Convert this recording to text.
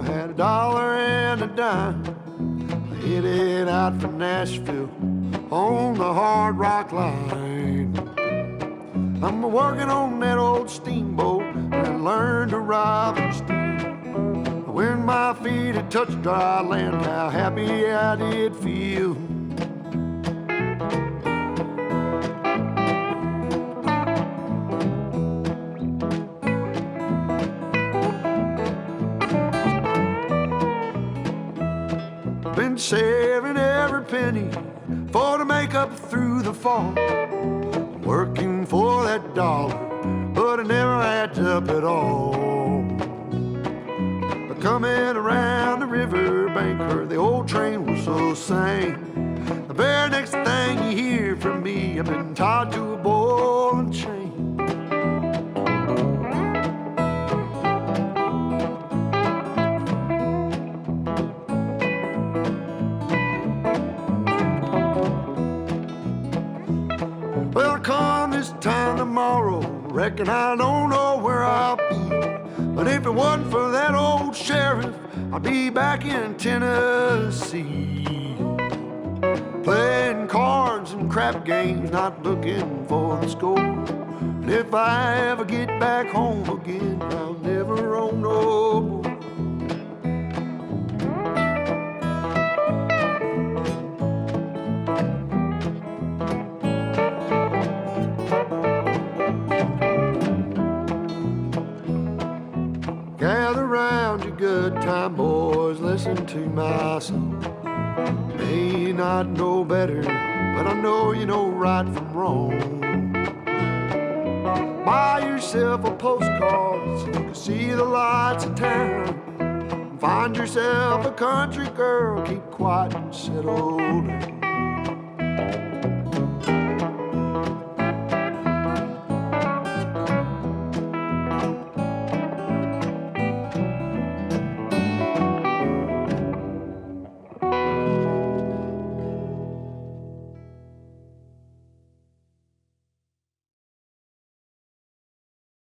boy had $1 and a dime. Headed out for Nashville on the Hard Rock Line. I'm working on that old steamboat and I learned to rob and steal. When my feet had touched dry land, how happy I did feel. Been saving every penny for to make up through the fall. Working for that dollar, but it never adds up at all. But coming around the riverbank, heard the old train whistle sang. The very next thing you hear from me, I've been tied to a ball and chain. Come this time tomorrow, reckon I don't know where I'll be. But if it wasn't for that old sheriff, I'd be back in Tennessee, playing cards and crap games, not looking for the score. And if I ever get back home again, I'll never roam no more. Gather round, you good time boys, listen to my song. May not know better, but I know you know right from wrong. Buy yourself a postcard so you can see the lights of town. Find yourself a country girl, keep quiet and settle down.